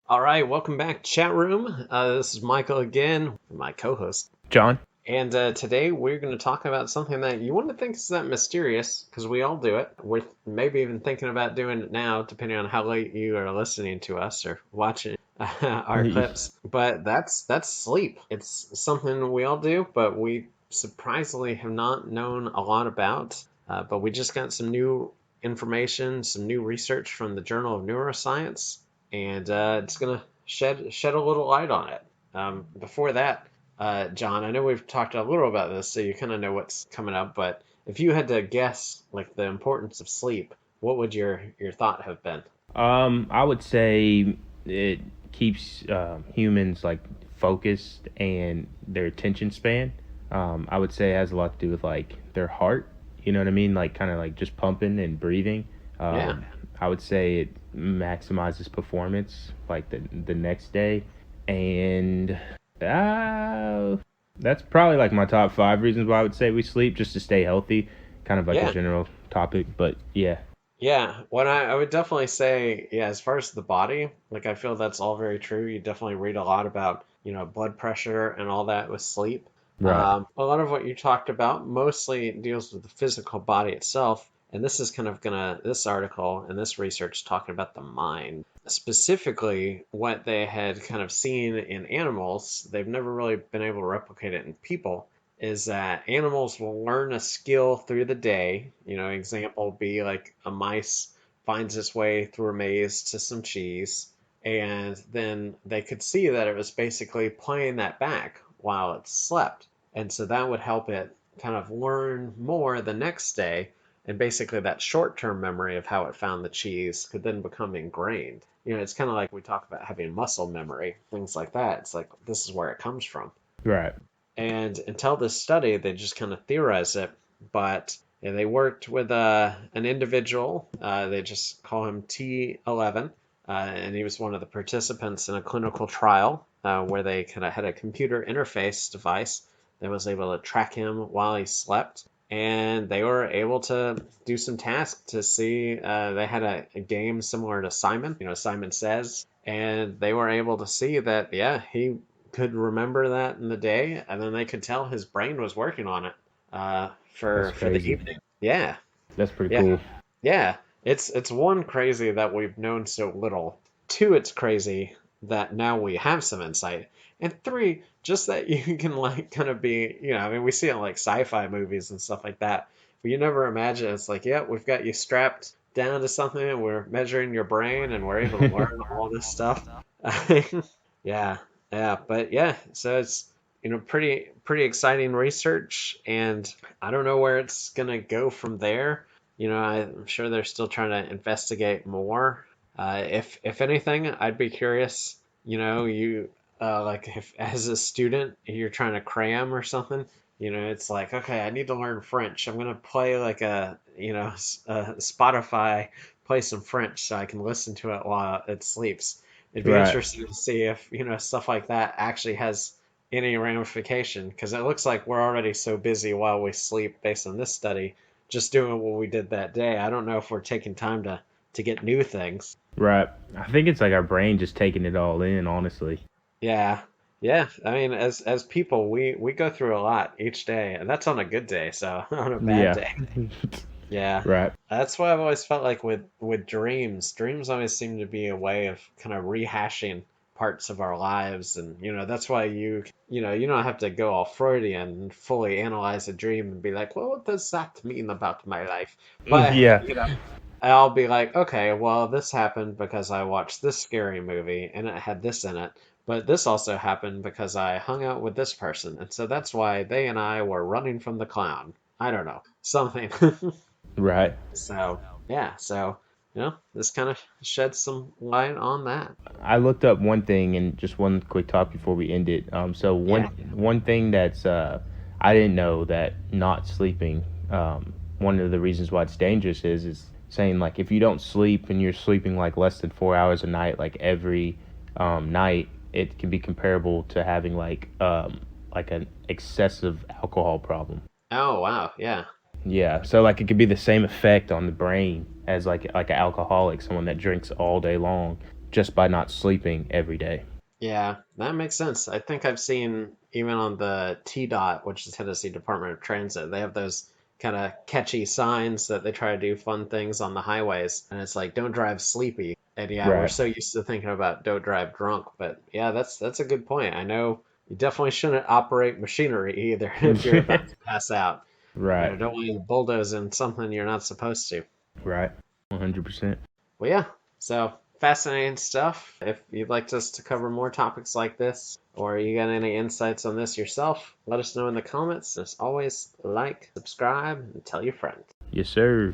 All right, welcome back, chat room. This is Michael again, my co-host, John? and today we're going to talk about something that you wouldn't think is that mysterious because we all do it. We're maybe even thinking about doing it now, depending on how late you are listening to us or watching our clips. But that's sleep. It's something we all do, but we surprisingly have not known a lot about. But we just got some new information, some new research from the Journal of Neuroscience, and it's gonna shed a little light on it. Before that, John, I know we've talked a little about this, so you kind of know what's coming up. But if you had to guess, like the importance of sleep, what would your thought have been? I would say it keeps humans like focused and their attention span. I would say it has a lot to do with like their heart. You know what I mean? Like kind of like just pumping and breathing. Yeah, Um, I would say it maximizes performance like the next day, and uh, that's probably like my top five reasons why I would say we sleep just to stay healthy. Kind of like a yeah. general topic, but yeah. Yeah, what I would definitely say, yeah, as far as the body, like I feel that's all very true. You definitely read a lot about, blood pressure and all that with sleep. Right. A lot of what you talked about mostly deals with the physical body itself, and this is this article and this research talking about the mind. Specifically, what they had kind of seen in animals, they've never really been able to replicate it in people, is that animals will learn a skill through the day. Example be like a mice finds its way through a maze to some cheese, and then they could see that it was basically playing that back while it slept. And so that would help it kind of learn more the next day. And basically, that short term memory of how it found the cheese could then become ingrained. It's kind of like we talk about having muscle memory, things like that. It's like this is where it comes from. Right. And until this study, they just kind of theorized it. But yeah, they worked with an individual. They just call him T11. And he was one of the participants in a clinical trial where they kind of had a computer interface device that was able to track him while he slept. And they were able to do some tasks to see. They had a game similar to Simon, Simon Says. And they were able to see that, yeah, he could remember that in the day, and then they could tell his brain was working on it That's for the crazy. evening. Yeah, That's pretty yeah, cool. yeah. It's one crazy that we've known so little. Two, it's crazy that now we have some insight, and three, just that you can like kind of be, I mean, we see it in like sci-fi movies and stuff like that, but you never imagine it's like, yeah, we've got you strapped down to something, and we're measuring your brain, and we're able to learn all this stuff. Yeah, yeah, but yeah, so it's pretty exciting research, and I don't know where it's gonna go from there. I'm sure they're still trying to investigate more. If anything, I'd be curious. You like if as a student you're trying to cram or something. It's like, okay, I need to learn French. I'm gonna play like Spotify, play some French so I can listen to it while it sleeps. It'd be Right. interesting to see if, stuff like that actually has any ramification, because it looks like we're already so busy while we sleep based on this study, just doing what we did that day. I don't know if we're taking time to get new things. Right. I think it's like our brain just taking it all in, honestly. Yeah. Yeah. I mean, as people, we go through a lot each day, and that's on a good day, so on a bad Yeah. day. Yeah. Right. That's why I've always felt like with dreams, dreams always seem to be a way of kind of rehashing parts of our lives, and that's why you don't have to go all Freudian and fully analyze a dream and be like, well, what does that mean about my life? But Yeah. I'll be like, okay, well, this happened because I watched this scary movie and it had this in it. But this also happened because I hung out with this person. And so that's why they and I were running from the clown. I don't know. Something. Right. So, yeah. So, this kind of sheds some light on that. I looked up one thing and just one quick talk before we end it. So Yeah. one thing that's I didn't know that not sleeping. One of the reasons why it's dangerous is saying like if you don't sleep and you're sleeping like less than 4 hours a night, like every night, it can be comparable to having like an excessive alcohol problem. Oh, wow. Yeah. Yeah, so like it could be the same effect on the brain as like an alcoholic, someone that drinks all day long. just by not sleeping every day. Yeah, that makes sense. I think I've seen even on the TDOT, which is Tennessee Department of Transit, they have those kind of catchy signs that they try to do fun things on the highways. And it's like, don't drive sleepy. And yeah, we're Right. so used to thinking about don't drive drunk. But yeah, that's a good point. I know you definitely shouldn't operate machinery either if you're about to pass out. Right. Don't want to bulldoze in something you're not supposed to. Right. 100%. Well, yeah, so fascinating stuff. If you'd like us to cover more topics like this, or you got any insights on this yourself, let us know in the comments. As always, like, subscribe, and tell your friends. Yes, sir.